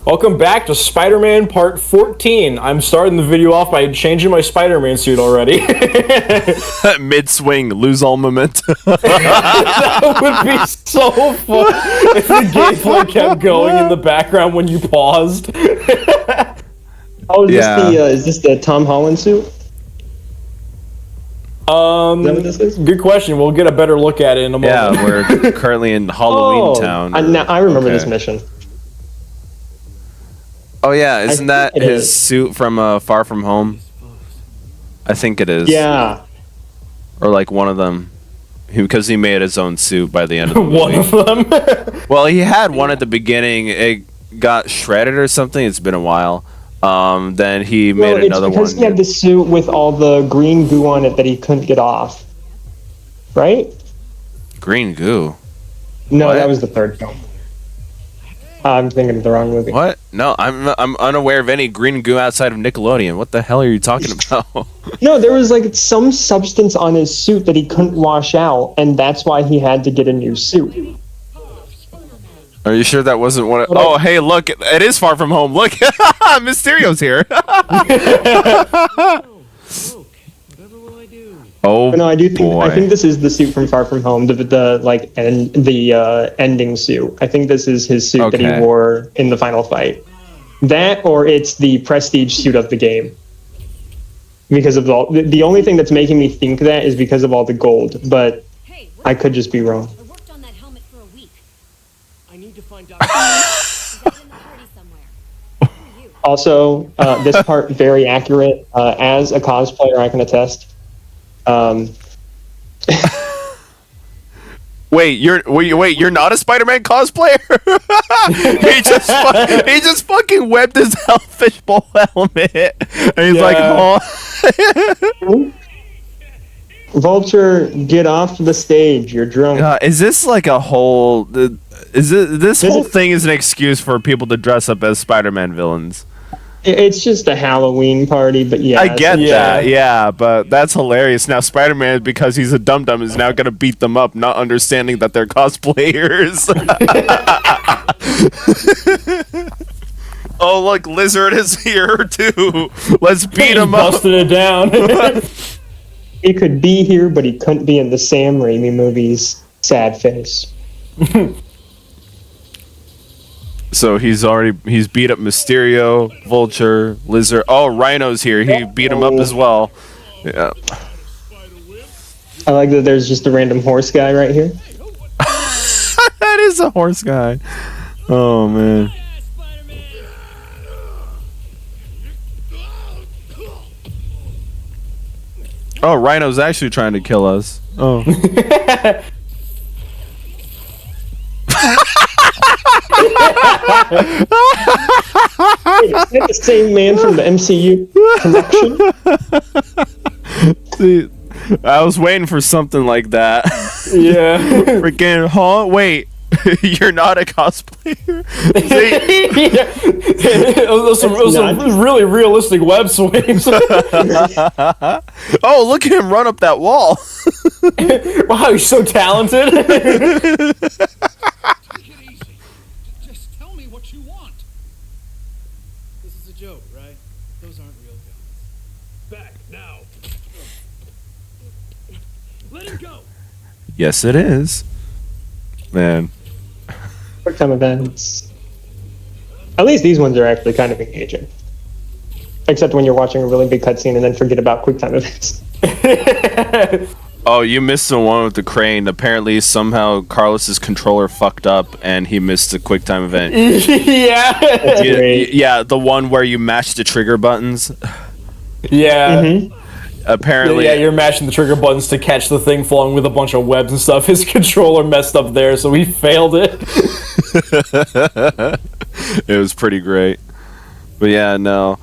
Welcome back to Spider-Man Part 14. I'm starting the video off by changing my Spider-Man suit already. Mid-swing, lose all momentum. That would be so fun if the gameplay kept going in the background when you paused. Oh, is this the Tom Holland suit? Is that what this is? Good question. We'll get a better look at it in a moment. Yeah, we're currently in Halloween Town. I remember this mission. Oh yeah, isn't that his suit from Far From Home? I think it is. Yeah. Or like one of them. Because he made his own suit by the end of the movie. One of them? Well, he had one at the beginning. It got shredded or something. It's been a while. Then he made another one. Because he had the suit with all the green goo on it that he couldn't get off. Right? Green goo? No, What? that was the third film. I'm thinking of the wrong movie. What? No, I'm unaware of any green goo outside of Nickelodeon. What the hell are you talking about? No, there was like some substance on his suit that he couldn't wash out, and that's why he had to get a new suit. Are you sure that wasn't one? Oh, hey, look! It is Far From Home. Look, Mysterio's here. Oh no, I do think boy. I think this is the suit from Far From Home, the ending suit. I think this is his suit that he wore in the final fight. That, or it's the prestige suit of the game. Because of the only thing that's making me think that is because of all the gold, but I could just be wrong. I worked on that helmet for a week. I need to find out. Also, this part very accurate. As a cosplayer, I can attest. Wait, you're not a Spider-Man cosplayer? he just fucking webbed his fishbowl helmet, and he's like, "Oh." Vulture, get off the stage. You're drunk. Is this like a whole? This whole thing is an excuse for people to dress up as Spider-Man villains? It's just a Halloween party, but yeah. I get that, yeah, but that's hilarious. Now Spider-Man, because he's a dum-dum, is now gonna beat them up, not understanding that they're cosplayers. Oh, look, Lizard is here too. Let's beat him up. Busted it down. He could be here, but he couldn't be in the Sam Raimi movies. Sad face. So he's beat up Mysterio, Vulture, Lizard. Oh, Rhino's here. He beat him up as well. Yeah. I like that there's just a random horse guy right here. That is a horse guy. Oh, man. Oh, Rhino's actually trying to kill us. Oh. Wait, is that the same man from the MCU connection? See, I was waiting for something like that. Yeah. Freaking, huh? Wait, you're not a cosplayer? It was some really realistic web swings. Oh, look at him run up that wall. Wow, he's so talented. Just tell me what you want. This is a joke, right? Those aren't real guns. Back now. Let him go. Yes, it is. Man. Quick time events. At least these ones are actually kind of engaging. Except when you're watching a really big cutscene and then forget about quick time events. Oh, you missed the one with the crane. Apparently, somehow Carlos's controller fucked up, and he missed the QuickTime event. Yeah. Yeah, the one where you mash the trigger buttons. Yeah. Mm-hmm. Apparently, yeah, you're mashing the trigger buttons to catch the thing falling with a bunch of webs and stuff. His controller messed up there, so he failed it. It was pretty great. But yeah, no.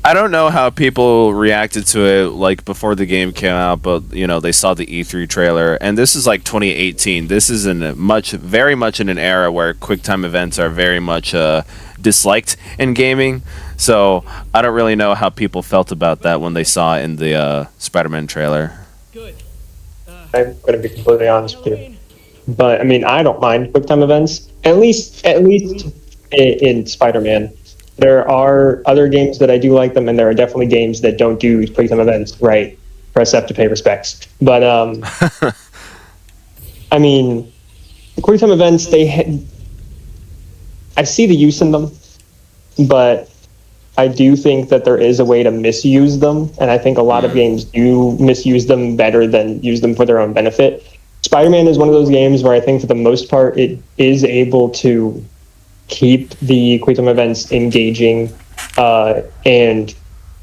I don't know how people reacted to it like before the game came out, but you know, they saw the E3 trailer, and this is like 2018. This is very much in an era where QuickTime events are very much disliked in gaming. So I don't really know how people felt about that when they saw it in the Spider-Man trailer. Good. I'm going to be completely honest with you. But I mean, I don't mind QuickTime events. At least in Spider-Man. There are other games that I do like them, and there are definitely games that don't do quick time events right. Press F to pay respects. But I mean, quick time events, I see the use in them, but I do think that there is a way to misuse them, and I think a lot of games do misuse them better than use them for their own benefit. Spider-Man is one of those games where I think for the most part it is able to keep the quick time events engaging and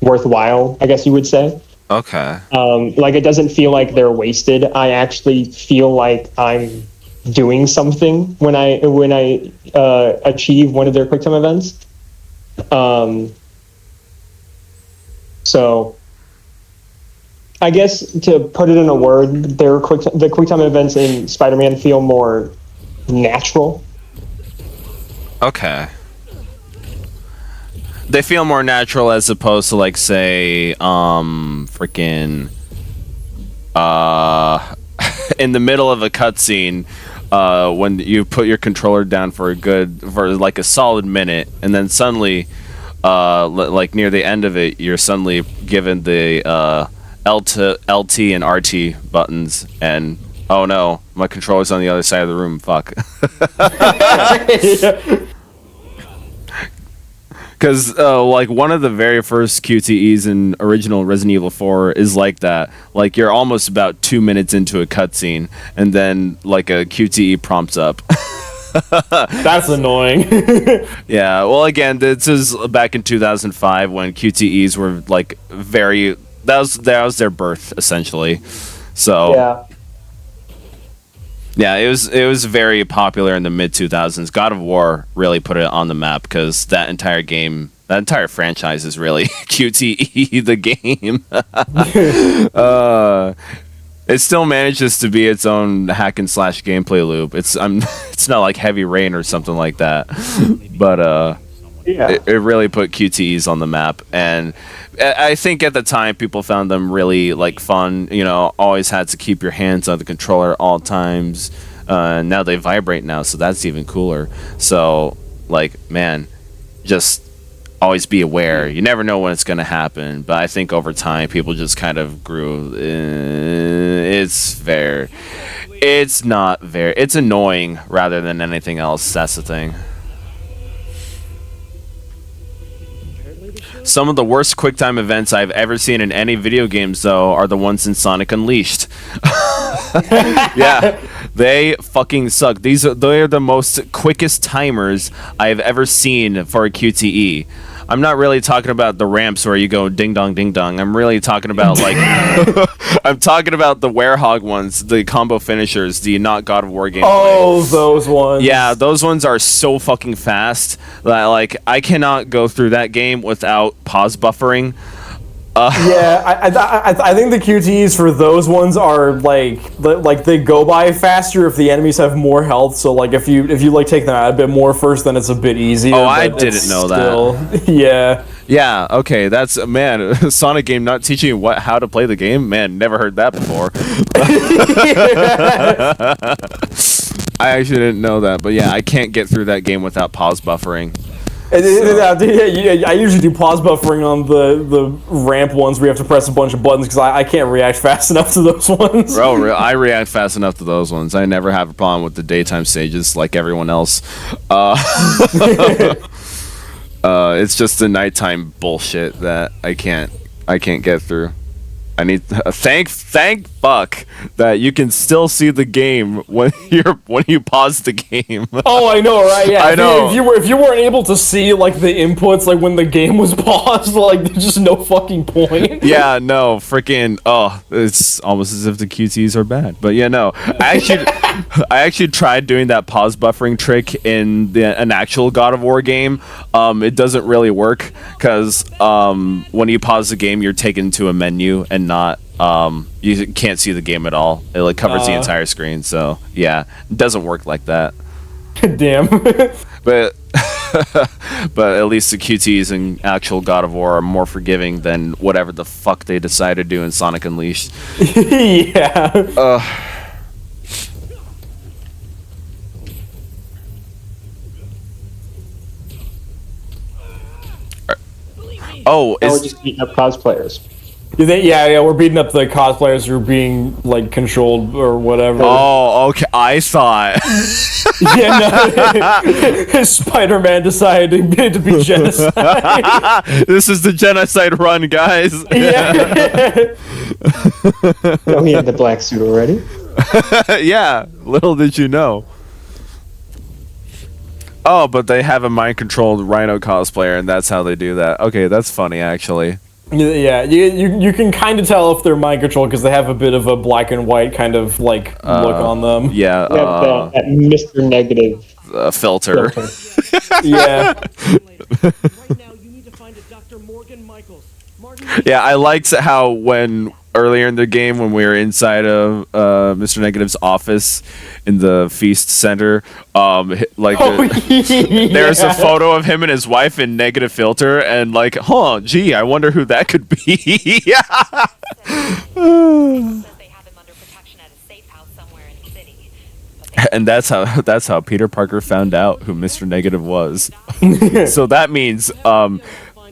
worthwhile, I guess you would say. Okay. Like, it doesn't feel like they're wasted. I actually feel like I'm doing something when I achieve one of their quick time events. So I guess to put it in a word, the QuickTime events in Spider-Man feel more natural. Okay. They feel more natural as opposed to, like, say, freaking, in the middle of a cutscene, when you put your controller down for like a solid minute, and then suddenly, like near the end of it, you're suddenly given the LT and RT buttons, and oh no, my controller's on the other side of the room. Fuck. Because like one of the very first QTEs in original Resident Evil 4 is like that. Like, you're almost about 2 minutes into a cutscene, and then like a QTE prompts up. That's annoying. Yeah, well, again, this is back in 2005 when QTEs were like that was their birth, essentially. So yeah, it was very popular in the mid 2000s. God of War really put it on the map because that entire franchise is really QTE the game. It still manages to be its own hack and slash gameplay loop. It's not like Heavy Rain or something like that, but it really put QTEs on the map. And I think at the time people found them really like fun. You know, always had to keep your hands on the controller all times. Now they vibrate now, so that's even cooler. So like, man, just always be aware. You never know when it's going to happen. But I think over time, people just kind of grew. It's annoying rather than anything else. That's the thing. Some of the worst QuickTime events I've ever seen in any video games, though, are the ones in Sonic Unleashed. Yeah, they fucking suck. They are the most quickest timers I've ever seen for a QTE. I'm not really talking about the ramps where you go ding dong ding dong. I'm really talking about like I'm talking about the werehog ones, the combo finishers, the not God of War gameplay. Oh, those ones. Yeah, those ones are so fucking fast that like I cannot go through that game without pause buffering. Yeah, I think the QTEs for those ones are like they go by faster if the enemies have more health. So like if you like take them out a bit more first, then it's a bit easier. Oh, I didn't know that. Yeah. Yeah. Okay. That's man. Sonic game not teaching you how to play the game. Man, never heard that before. I actually didn't know that, but yeah, I can't get through that game without pause buffering. I usually do pause buffering on the ramp ones where you have to press a bunch of buttons because I can't react fast enough to those ones. Bro, I react fast enough to those ones. I never have a problem with the daytime stages like everyone else. It's just the nighttime bullshit that I can't get through. I need thank fuck that you can still see the game when you pause the game. Oh, I know, right? Yeah, I know. If you weren't able to see like the inputs, like when the game was paused, like there's just no fucking point. Yeah, no, freaking. Oh, it's almost as if the QTs are bad. But yeah, no, I actually tried doing that pause buffering trick in an actual God of War game. It doesn't really work because when you pause the game, you're taken to a menu and not you can't see the game at all. It like covers the entire screen. So yeah, it doesn't work like that. Damn. But at least the QTs in actual God of War are more forgiving than whatever the fuck they decide to do in Sonic Unleashed. Yeah. Oh, Now we're is just beating up cosplayers. Yeah, we're beating up the cosplayers who are being like controlled or whatever. oh okay. I thought. Yeah, no. Spider-Man decided to be genocide. This is the genocide run, guys. Yeah. Oh, he had the black suit already. Yeah. Little did you know. Oh, but they have a mind-controlled Rhino cosplayer, and that's how they do that. Okay, that's funny, actually. Yeah, you can kind of tell if they're mind controlled because they have a bit of a black and white kind of like look on them. Yeah. We have that Mr. Negative Filter. Yeah. Right now, you need to find a Dr. Morgan Michaels. Martin, Yeah, I liked how when earlier in the game when we were inside of Mr. Negative's office in the feast center, there's a photo of him and his wife in negative filter, and like, gee, I wonder who that could be. Yeah. Says they have him under protection at a safe house somewhere in the city. And that's how Peter Parker found out who Mr. Negative was. So that means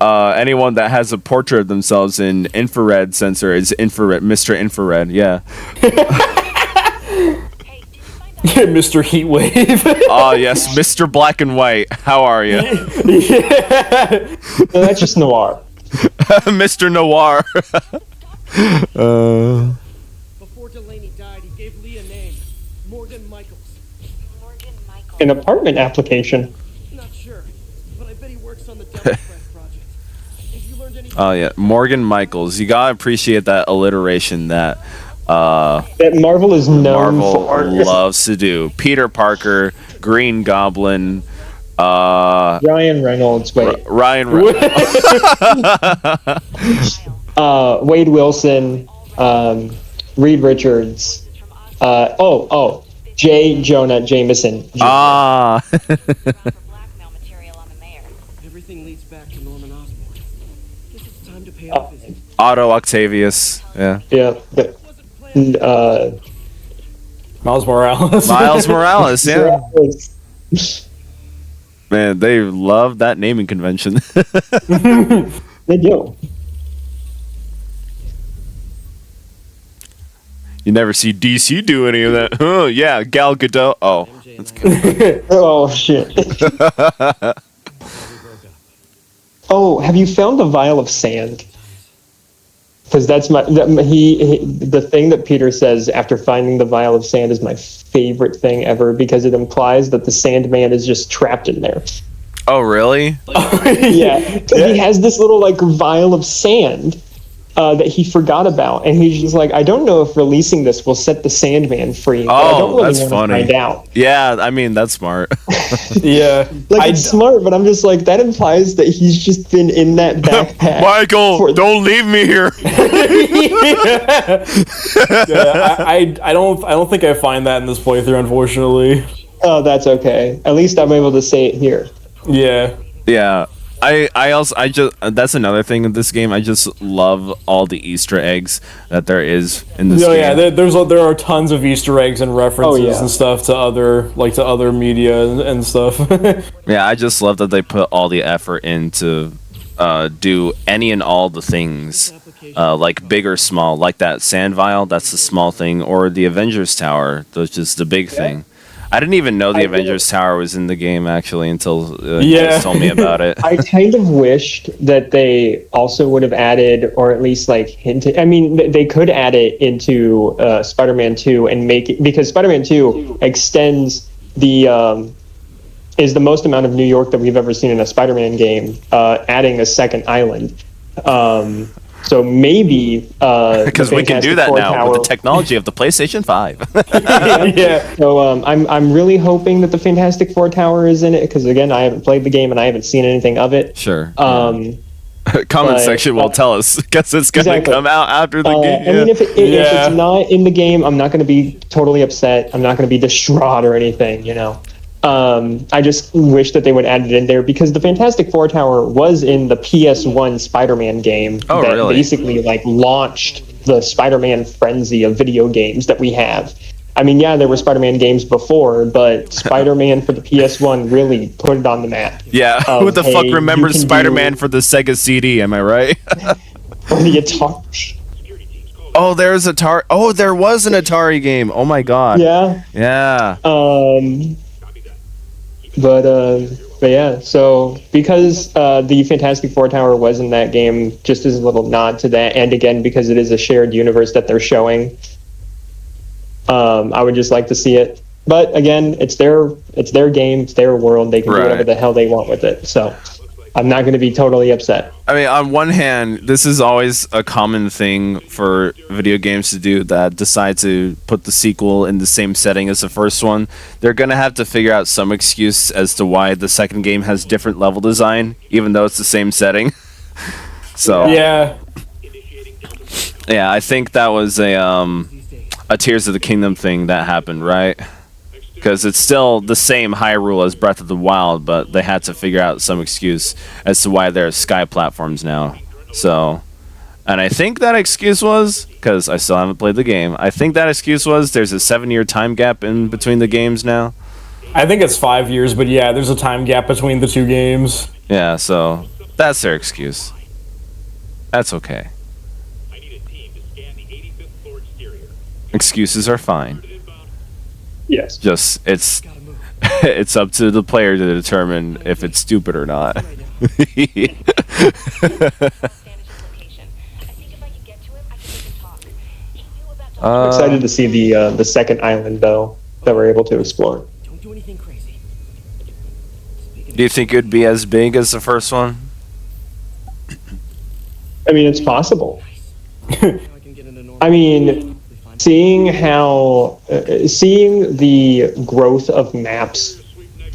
anyone that has a portrait of themselves in infrared sensor is Mr. Infrared. Yeah. Hey, did you find out? Mr. Heatwave. Oh yes, Mr. Black and White. How are you, Yeah. No, that's just noir. Mr. Noir? before Delaney died, he gave Lee a name. Morgan Michaels. Morgan Michaels. An apartment application. Not sure, but I bet he works on the Devil Press project. Have you learned anything? Oh yeah, Morgan Michaels. You gotta appreciate that alliteration that That Marvel is known Marvel for. loves to do. Peter Parker, Green Goblin, Ryan Reynolds. Wait. Ryan. Wade Wilson. Reed Richards. J. Jonah Jameson. Jr. Ah. For blackmail material on the mayor. Everything leads back to Norman Osborn. Guess it's time to pay off his. Otto Octavius. Yeah. Yeah. Miles Morales. Miles Morales. Yeah. Man, they love that naming convention. They do. You never see DC do any of that. Oh yeah, Gal Gadot. Oh, that's good. Oh shit. Oh, have you found the vial of sand? Because that's the thing that Peter says after finding the vial of sand is my favorite thing ever, because it implies that the Sandman is just trapped in there. Oh really? Yeah, 'cause he has this little like vial of sand that he forgot about, and he's just like, I don't know if releasing this will set the Sandman free. But I don't really that's want funny. to find out. Yeah, I mean that's smart. Yeah. Like it's smart, but I'm just like, that implies that he's just been in that backpack. Michael, don't leave me here. Yeah, I don't think I find that in this playthrough, unfortunately. Oh, that's okay. At least I'm able to say it here. Yeah. Yeah. I just that's another thing in this game. I just love all the Easter eggs that there is in this game. Yeah, there are tons of Easter eggs and references and stuff to other media and stuff. Yeah, I just love that they put all the effort into do any and all the things, like big or small, like that sand vial, that's the small thing, or the Avengers Tower, which is the big thing. I didn't even know the Avengers Tower was in the game, actually, until you guys told me about it. I kind of wished that they also would have added, or at least like hinted. I mean, they could add it into Spider-Man 2 and make it, because Spider-Man 2 extends is the most amount of New York that we've ever seen in a Spider-Man game, adding a second island. So maybe because we can do that now with the technology of the PlayStation 5. Yeah. So I'm really hoping that the Fantastic Four Tower is in it, because again, I haven't played the game and I haven't seen anything of it. Sure. but, Comment section will tell us, because it's going to come out after the game. I mean, if it's not in the game, I'm not going to be totally upset. I'm not going to be distraught or anything, you know. I just wish that they would add it in there, because the Fantastic Four Tower was in the PS1 Spider-Man game that basically like launched the Spider-Man frenzy of video games that we have. I mean, yeah, there were Spider-Man games before, but Spider-Man for the PS1 really put it on the map. Yeah, who the fuck remembers Spider-Man for the Sega CD? Am I right? Or the Atari. Oh, there's Atari. Oh, there was an Atari game. Oh my god. Yeah. Yeah. But yeah, so because the Fantastic Four Tower was in that game, just as a little nod to that, and again because it is a shared universe that they're showing, I would just like to see it. But again, it's their game, it's their world. They can do whatever the hell they want with it. So I'm not going to be totally upset. I mean, on one hand, this is always a common thing for video games to do, that decide to put the sequel in the same setting as the first one. They're going to have to figure out some excuse as to why the second game has different level design, even though it's the same setting. So Yeah. yeah, I think that was a Tears of the Kingdom thing that happened, right? Because it's still the same Hyrule as Breath of the Wild, but they had to figure out some excuse as to why there's sky platforms now. So, and I think that excuse was, because I still haven't played the game, I think that excuse was there's a 7-year time gap in between the games now. I think it's 5 years, but yeah, there's a time gap between the two games. Yeah, so that's their excuse. That's okay. Excuses are fine. Yes. Just it's it's up to the player to determine if it's stupid or not. I'm excited to see the second island though that we're able to explore. Don't do anything crazy. Do you think it would be as big as the first one? I mean, it's possible. I can get into normal. I mean, seeing the growth of maps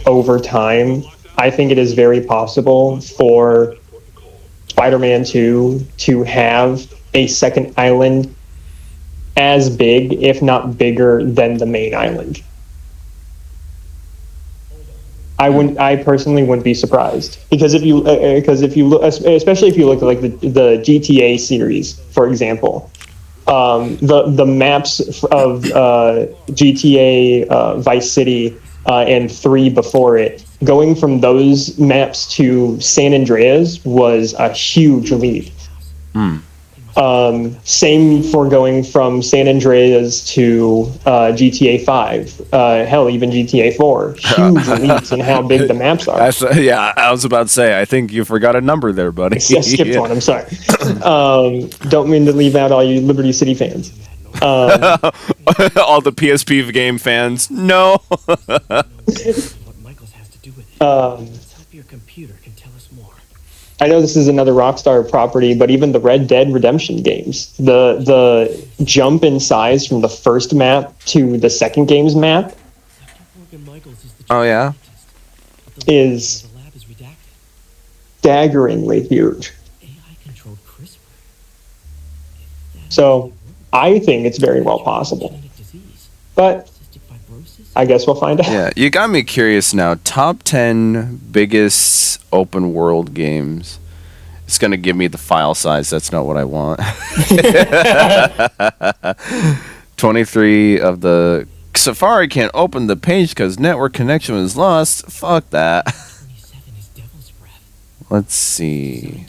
over time, I think it is very possible for Spider-Man 2 to have a second island as big, if not bigger, than the main island. I personally wouldn't be surprised, because if you look, especially if you look at like the GTA series, for example. The maps of GTA Vice City and 3 before it, going from those maps to San Andreas was a huge leap. Same for going from San Andreas to GTA 5. Hell, even GTA 4. Huge leaps in how big the maps are. Yeah, I was about to say, I think you forgot a number there, buddy. I skipped one, I'm sorry. Don't mean to leave out all you Liberty City fans. All the PSP game fans, no. What Michaels has to do with it. Let's hope your computer can tell us more. I know this is another Rockstar property, but even the Red Dead Redemption games, the jump in size from the first map to the second game's map Oh yeah, is staggeringly huge. So I think it's very well possible, but I guess we'll find out. yeah. You got me curious now. Top 10 biggest open world games. It's gonna give me the file size. That's not what I want. 23 of the Safari can't open the page because network connection was lost. Fuck that. Let's see.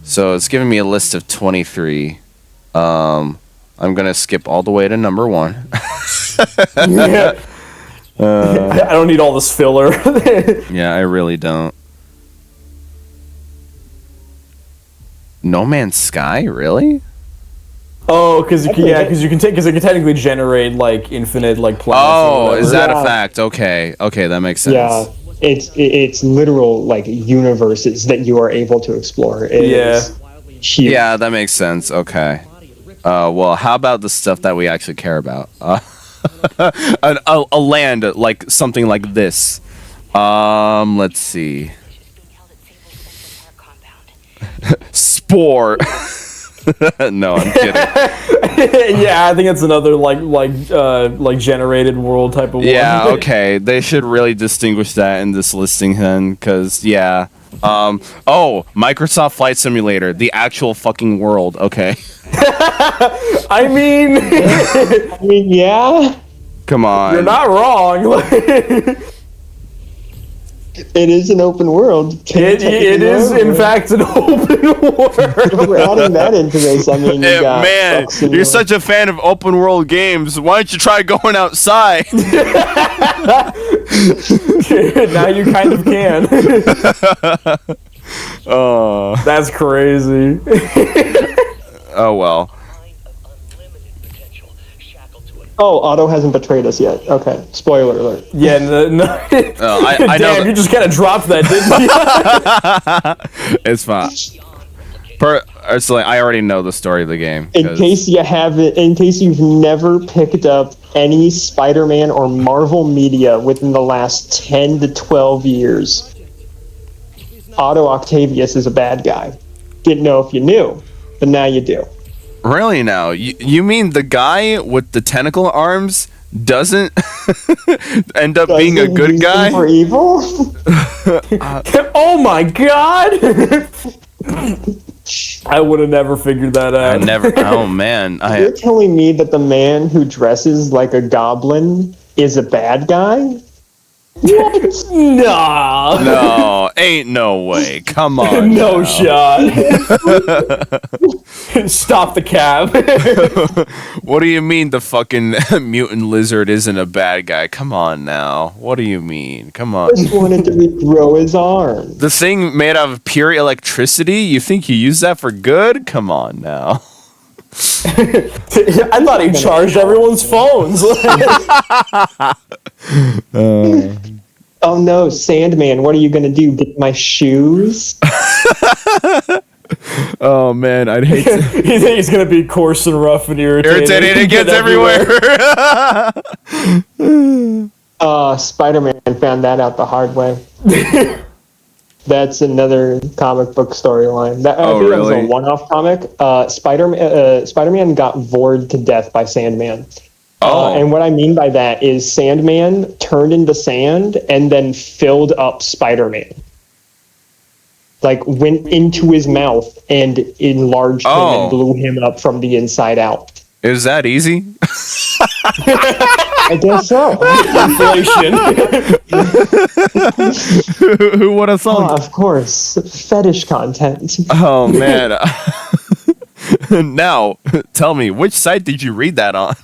So it's giving me a list of 23. I'm gonna skip all the way to number 1. Yeah. I don't need all this filler. Yeah, I really don't. No Man's Sky, really? Oh, because it can technically generate like infinite like planets. Oh, is that Yeah. a fact? Okay, that makes sense. Yeah, it's literal like universes that you are able to explore. It is huge. Yeah, that makes sense. Okay. Well, how about the stuff that we actually care about? A land like something like this. Let's see. Spore. No, I'm kidding. Yeah, I think it's another like generated world type of one. Yeah, okay. They should really distinguish that in this listing then, because yeah, Oh, Microsoft Flight Simulator, the actual fucking world. Okay. I mean, I mean, yeah, Come on. you're not wrong. it is an open world. It is, in fact, an open world. We're adding that into this. I mean, you got Man, you're such a fan of open world games. Why don't you try going outside? Now you kind of can. Oh, That's crazy. oh well. Oh, Otto hasn't betrayed us yet. Okay, spoiler alert. Yeah, no. I know. Damn, you just kind of dropped that, didn't you? It's fine. It's like I already know the story of the game. In case you've never picked up any Spider-Man or Marvel media within the last 10 to 12 years, Otto Octavius is a bad guy. Didn't know if you knew, but now you do. Really now? You mean the guy with the tentacle arms doesn't end up being a good guy? For evil? Oh my god! I would have never figured that out. I never. Oh man. You're telling me that the man who dresses like a goblin is a bad guy? What? Nah. No, ain't no way. Come on. No now. shot. Stop the cab. What do you mean the fucking mutant lizard isn't a bad guy? Come on now. What do you mean? Come on. Just wanted to regrow his arm. The thing made out of pure electricity? You think you use that for good? Come on now. I thought he charged everyone's phones. Oh no, Sandman, what are you gonna do? Get my shoes? Oh man, I'd hate to. You think he's gonna be coarse and rough and irritating? It gets everywhere. Spider-Man found that out the hard way. That's another comic book storyline. I think that was a one-off comic. Spider-Man got vored to death by Sandman. And what I mean by that is Sandman turned into sand and then filled up Spider-Man. Like, went into his mouth and enlarged him and blew him up from the inside out. Is that easy? I guess so. Inflation. Who would have thought? Of course. Fetish content. Oh, man. Now, tell me, which site did you read that on?